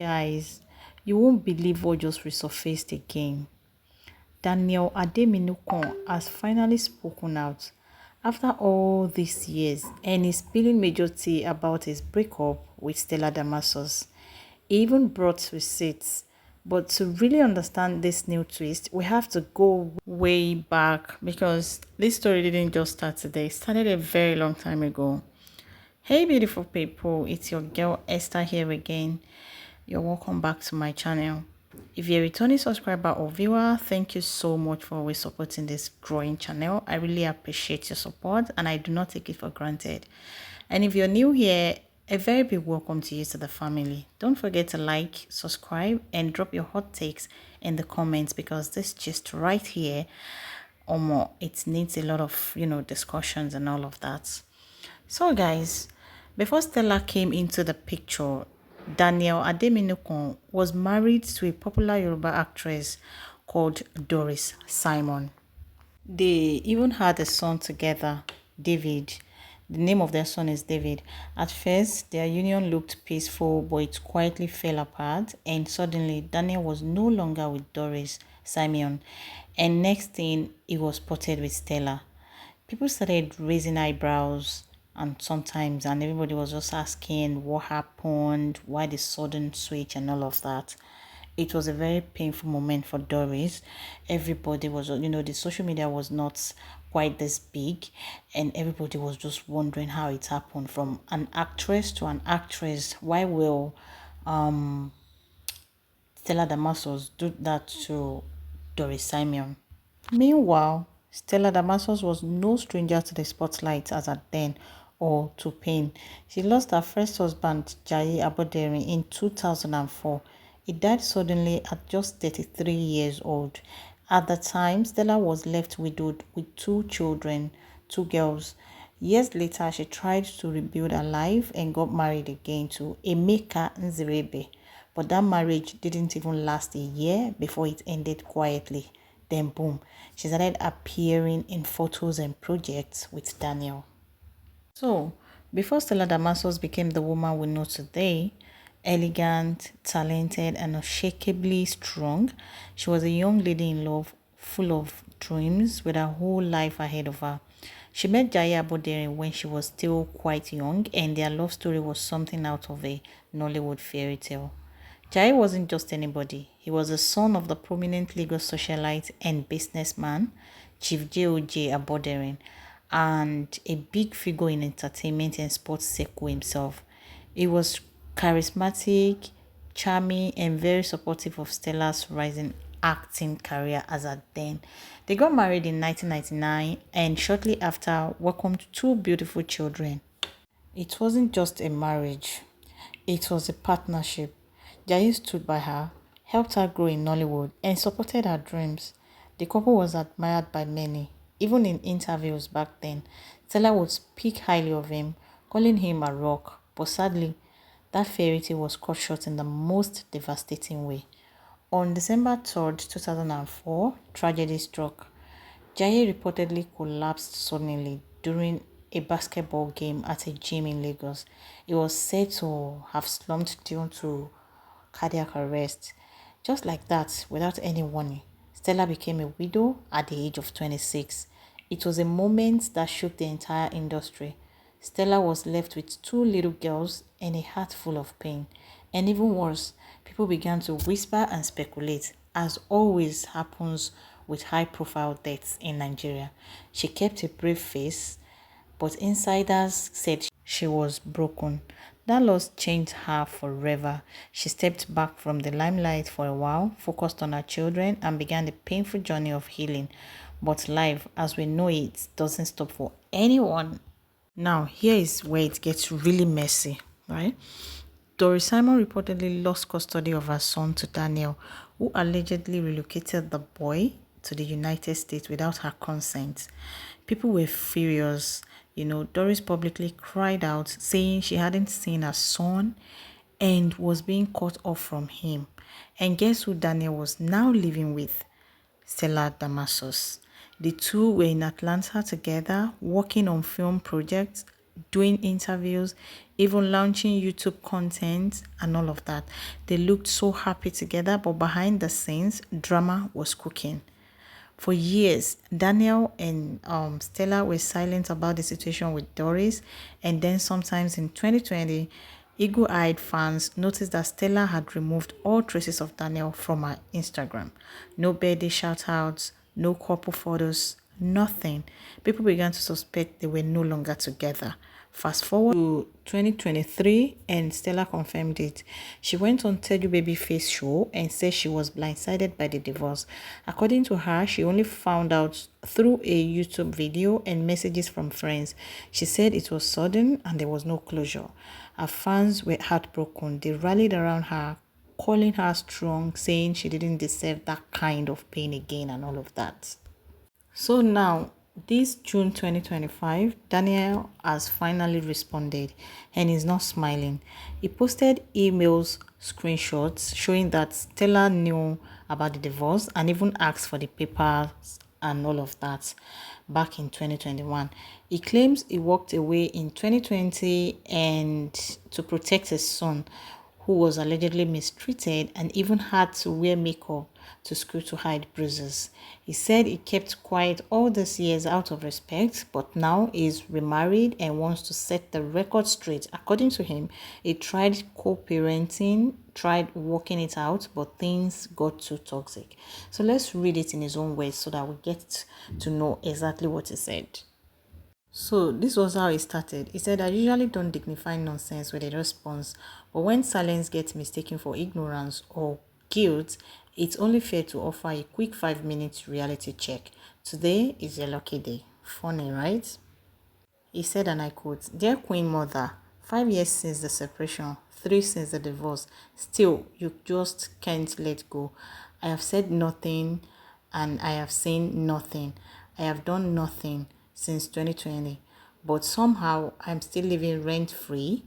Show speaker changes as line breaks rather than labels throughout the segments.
Guys, you won't believe what just resurfaced again. Daniel Ademinokan has finally spoken out after all these years and is spilling major tea about his breakup with Stella Damasus. He even brought receipts. But to really understand this new twist, we have to go way back because this story didn't just start today. It started a very long time ago. Hey beautiful people, it's your girl Esther here again. You're welcome back to my channel. If you're a returning subscriber or viewer, thank you so much for always supporting this growing channel. I really appreciate your support and I do not take it for granted. And if you're new here, a very big welcome to you to the family. Don't forget to like, subscribe and drop your hot takes in the comments because this just right here or more, it needs a lot of discussions and all of that. So guys, before Stella came into the picture, Daniel Ademinokan was married to a popular Yoruba actress called Doris Simeon. They even had a son together, David. The name of their son is David. At first, their union looked peaceful, but it quietly fell apart, and suddenly Daniel was no longer with Doris Simeon, and next thing, he was spotted with Stella. People started raising eyebrows and everybody was just asking what happened, why the sudden switch and all of that. It was a very painful moment for Doris. Everybody was, the social media was not quite this big and everybody was just wondering how it happened from an actress to an actress. Why will Stella Damasus do that to Doris Simeon? Meanwhile, Stella Damasus was no stranger to the spotlight as at then or to pain. She lost her first husband, Jaye Abodere, in 2004. He died suddenly at just 33 years old. At the time, Stella was left widowed with two children, two girls. Years later, she tried to rebuild her life and got married again to Emeka Nzirebe. But that marriage didn't even last a year before it ended quietly. Then boom, she started appearing in photos and projects with Daniel. So, before Stella Damasus became the woman we know today, elegant, talented, and unshakably strong, she was a young lady in love, full of dreams, with her whole life ahead of her. She met Jaya Abodere when she was still quite young, and their love story was something out of a Nollywood fairy tale. Jai wasn't just anybody. He was the son of the prominent Lagos socialite and businessman, Chief J.O.J. Abodere, and a big figure in entertainment and sports circle himself. He was charismatic, charming, and very supportive of Stella's rising acting career as at then. They got married in 1999 and shortly after welcomed two beautiful children. It wasn't just a marriage, it was a partnership. Jai stood by her, helped her grow in Nollywood, and supported her dreams. The couple was admired by many. Even in interviews back then, Stella would speak highly of him, calling him a rock. But sadly, that fairy tale was cut short in the most devastating way. On December 3rd, 2004, tragedy struck. Jai reportedly collapsed suddenly during a basketball game at a gym in Lagos. He was said to have slumped due to cardiac arrest. Just like that, without any warning, Stella became a widow at the age of 26. It was a moment that shook the entire industry. Stella was left with two little girls and a heart full of pain. And even worse, people began to whisper and speculate, as always happens with high-profile deaths in Nigeria. She kept a brave face, but insiders said she was broken. That loss changed her forever. She stepped back from the limelight for a while, focused on her children, and began the painful journey of healing. But life, as we know it, doesn't stop for anyone. Now, here is where it gets really messy, right? Doris Simon reportedly lost custody of her son to Daniel, who allegedly relocated the boy to the United States without her consent. People were furious. Doris publicly cried out, saying she hadn't seen her son and was being cut off from him. And guess who Daniel was now living with? Stella Damasus. The two were in Atlanta together, working on film projects. doing interviews, even launching YouTube content and all of that. They looked so happy together, but behind the scenes, drama was cooking. For years, Daniel and Stella were silent about the situation with Doris, and then sometimes in 2020, eagle-eyed fans noticed that Stella had removed all traces of Daniel from her Instagram. No birthday shout-outs, no couple photos, nothing. People began to suspect they were no longer together. Fast forward to 2023 and Stella confirmed it. She went on Tell You Babyface show and said she was blindsided by the divorce. According to her, she only found out through a YouTube video and messages from friends. She said it was sudden and there was no closure. Her fans were heartbroken. They rallied around her, calling her strong, saying she didn't deserve that kind of pain again and all of that. So now, this June 2025, Daniel has finally responded and is not smiling. He posted emails, screenshots showing that Stella knew about the divorce and even asked for the papers and all of that back in 2021. He claims he walked away in 2020 and to protect his son, who was allegedly mistreated and even had to wear makeup to school to hide bruises. He said he kept quiet all these years out of respect, but now is remarried and wants to set the record straight. According to him, he tried co-parenting, tried working it out, but things got too toxic. So let's read it in his own words so that we get to know exactly what he said. So this was how it started. He said, I usually don't dignify nonsense with a response, but when silence gets mistaken for ignorance or guilt, it's only fair to offer a quick 5 minute reality check. Today is your lucky day. Funny, right? He said, and I quote, Dear Queen Mother, 5 years since the separation, 3 since the divorce, still you just can't let go. I have said nothing and I have seen nothing. I have done nothing since 2020, but somehow I'm still living rent-free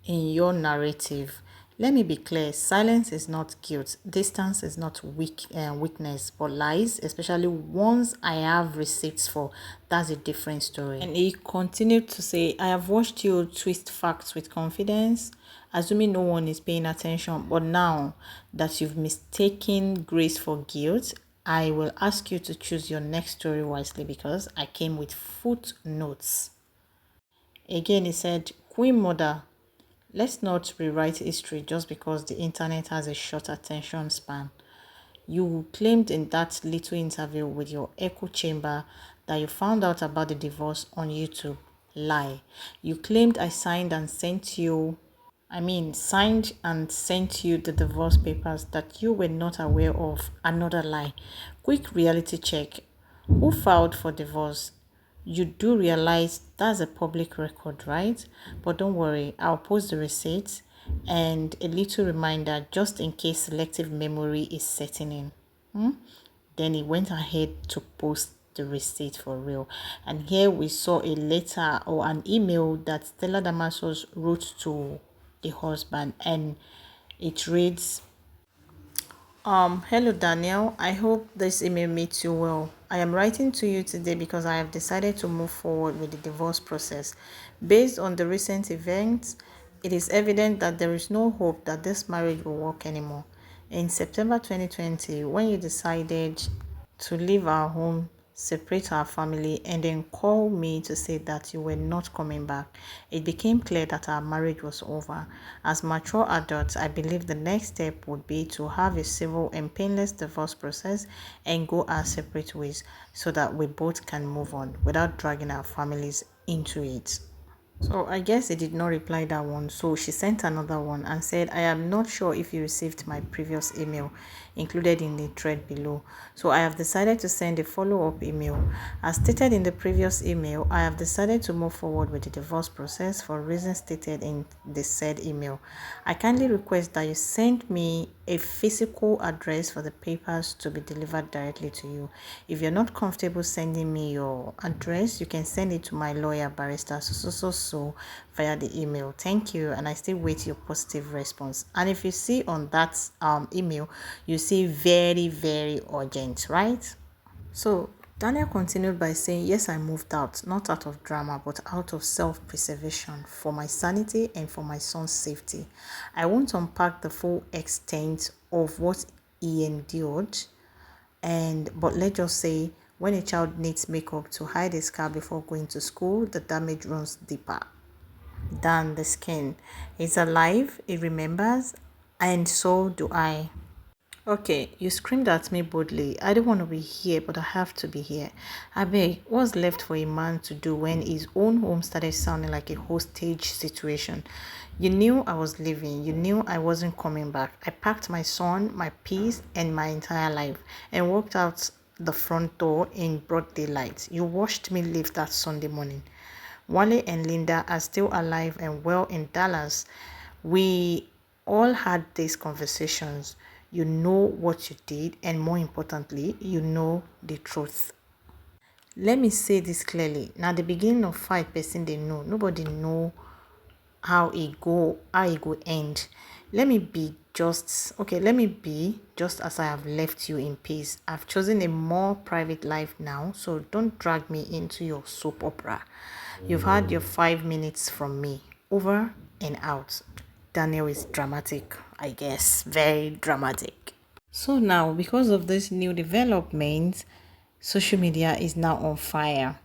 in your narrative. Let me be clear, silence is not guilt, distance is not weakness, but lies, especially ones I have receipts for, that's a different story. And he continued to say, I have watched you twist facts with confidence, assuming no one is paying attention, but now that you've mistaken grace for guilt, I will ask you to choose your next story wisely because I came with footnotes. Again, he said, Queen Mother, let's not rewrite history just because the internet has a short attention span. You claimed in that little interview with your echo chamber that you found out about the divorce on YouTube. Lie. You claimed I signed and sent you the divorce papers that you were not aware of. Another lie. Quick reality check. Who filed for divorce? You do realize that's a public record, right? But don't worry, I'll post the receipts and a little reminder just in case selective memory is setting in. Then he went ahead to post the receipt for real. And here we saw a letter or an email that Stella Damasus wrote to the husband, and it reads, hello Daniel, I hope this email meets you well. I am writing to you today because I have decided to move forward with the divorce process. Based on the recent events, it is evident that there is no hope that this marriage will work anymore. In September 2020, when you decided to leave our home, separate our family, and then call me to say that you were not coming back, it became clear that our marriage was over. As mature adults, I believe the next step would be to have a civil and painless divorce process and go our separate ways so that we both can move on without dragging our families into it. So I guess he did not reply that one. So she sent another one and said, I am not sure if you received my previous email included in the thread below. So I have decided to send a follow-up email. As stated in the previous email, I have decided to move forward with the divorce process for reasons stated in the said email. I kindly request that you send me a physical address for the papers to be delivered directly to you. If you're not comfortable sending me your address, you can send it to my lawyer, barrister so via the email. Thank you, and I still wait your positive response. And if you see on that email, you see very urgent, right? So Daniel continued by saying, yes, I moved out, not out of drama, but out of self-preservation, for my sanity and for my son's safety. I won't unpack the full extent of what he endured, but let's just say when a child needs makeup to hide a scar before going to school, the damage runs deeper than the skin. It's alive, it remembers, and so do I. Okay, you screamed at me boldly. I don't want to be here, but I have to be here. I beg, what's left for a man to do when his own home started sounding like a hostage situation? You knew I was leaving. You knew I wasn't coming back. I packed my son, my peace, and my entire life and walked out the front door in broad daylight. You watched me leave that Sunday morning. Wale and Linda are still alive and well in Dallas. We all had these conversations. You know what you did, and more importantly, you know the truth. Let me say this clearly. Now, the beginning of fight, person they know. Nobody know how it go end. Let me be just as I have left you in peace. I've chosen a more private life now, so don't drag me into your soap opera. You've had your 5 minutes from me. Over and out. Daniel is dramatic, I guess. Very dramatic. So now, because of this new development, social media is now on fire.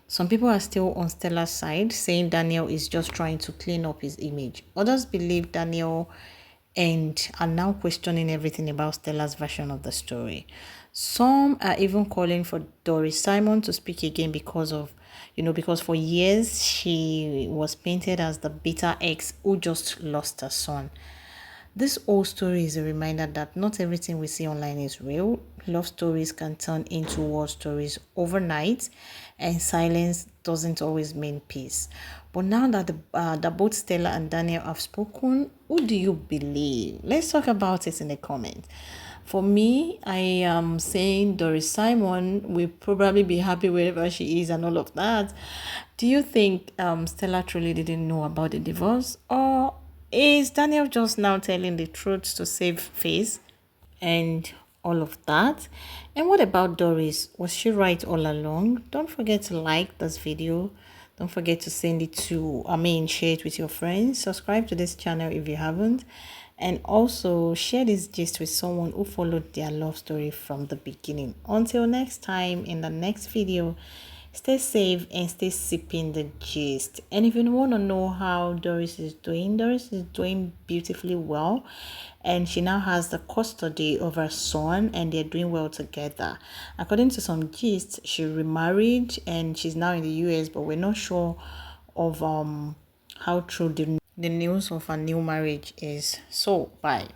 Some people are still on Stella's side, saying Daniel is just trying to clean up his image. Others believe Daniel and are now questioning everything about Stella's version of the story. Some are even calling for Doris Simeon to speak again because for years she was painted as the bitter ex who just lost her son. This old story is a reminder that not everything we see online is real. Love stories can turn into war stories overnight, and silence doesn't always mean peace. But now that both Stella and Daniel have spoken, who do you believe? Let's talk about it in the comments. For me, I am saying Doris Simeon will probably be happy wherever she is and all of that. Do you think Stella truly didn't know about the divorce, or is Daniel just now telling the truth to save face and all of that? And what about Doris? Was she right all along? Don't forget to like this video. Don't forget to share it with your friends. Subscribe to this channel if you haven't. And also share this gist with someone who followed their love story from the beginning. Until next time, in the next video, stay safe and stay sipping the gist. And if you want to know how Doris is doing beautifully well, and she now has the custody of her son and they're doing well together. According to some gist, she remarried and she's now in the US, but we're not sure of how true the news of her new marriage is. So bye.